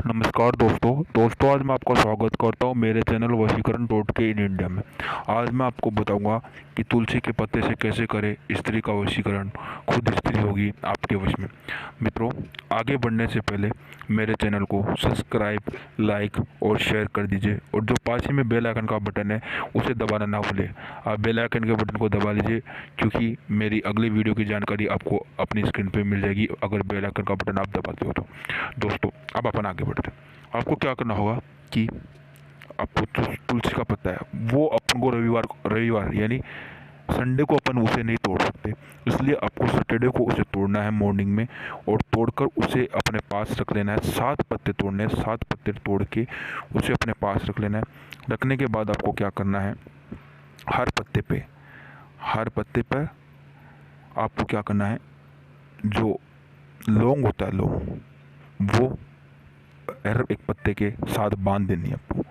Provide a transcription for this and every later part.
नमस्कार दोस्तों आज मैं आपका स्वागत करता हूं मेरे चैनल वशीकरण टोटके इन इंडिया में। आज मैं आपको बताऊंगा कि तुलसी के पत्ते से कैसे करें स्त्री का वशीकरण, खुद स्त्री होगी आपके वश में। मित्रों, आगे बढ़ने से पहले मेरे चैनल को सब्सक्राइब, लाइक और शेयर कर दीजिए, और जो पास ही में बेल आइकन का बटन है उसे दबाना ना भूलें। आप बेल आइकन के बटन को दबा लीजिए, क्योंकि मेरी अगली वीडियो की जानकारी आपको अपनी स्क्रीन पर मिल जाएगी अगर बेल आइकन का बटन आप दबाते हो तो। दोस्तों, अब अपन आगे बढ़ते हैं। आपको क्या करना होगा कि आपको तुलसी का पत्ता है वो अपन को रविवार यानी संडे को अपन उसे नहीं तोड़ सकते, इसलिए आपको सैटरडे को उसे तोड़ना है मॉर्निंग में, और तोड़कर उसे अपने पास रख लेना है। 7 पत्ते तोड़ने हैं, 7 पत्ते तोड़ के उसे अपने पास रख लेना है। रखने के बाद आपको क्या करना है, हर पत्ते पर आपको क्या करना है, जो लौंग होता है लौंग, वो हर एक पत्ते के साथ बांध देनी है आपको।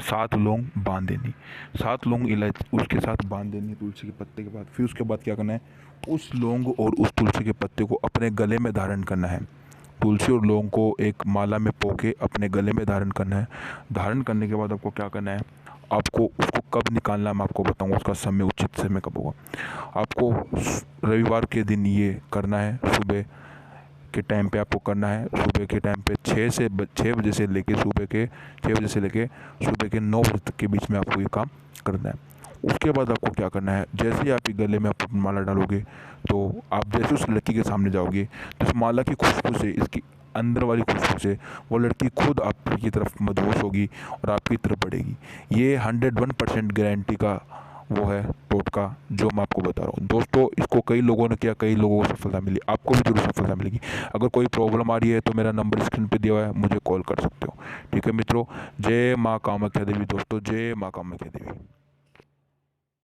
7 लौंग बांध देनी, 7 लौंग इलायची उसके साथ बांध देनी तुलसी के पत्ते के बाद। फिर उसके बाद क्या करना है, उस लौंग और उस तुलसी के पत्ते को अपने गले में धारण करना है। तुलसी और लौंग को एक माला में पोके अपने गले में धारण करना है। धारण करने के बाद आपको क्या करना है, आपको उसको कब निकालना है मैं आपको बताऊंगा, उसका समय उचित समय कब होगा। आपको रविवार के दिन ये करना है। सुबह के टाइम पे आपको करना है। सुबह के टाइम पे 6 बजे से लेके सुबह के 9 बजे तक के बीच में आपको ये काम करना है। उसके बाद आपको क्या करना है, जैसे ही आप गले में आप माला डालोगे, तो आप जैसे उस लड़की के सामने जाओगे तो उस माला की खुशबू से, इसकी अंदर वाली खुशबू से वो लड़की खुद आपकी तरफ मदहोश होगी और आपकी तरफ बढ़ेगी। ये 101% गारंटी का वो है टोटका जो मैं आपको बता रहा हूँ। दोस्तों, इसको कई लोगों ने किया, कई लोगों को सफलता मिली, आपको भी जरूर सफलता मिलेगी। अगर कोई प्रॉब्लम आ रही है तो मेरा नंबर स्क्रीन पे दिया हुआ है, मुझे कॉल कर सकते हो। ठीक है मित्रों, जय माँ कामाख्या देवी। दोस्तों, जय माँ कामाख्या देवी।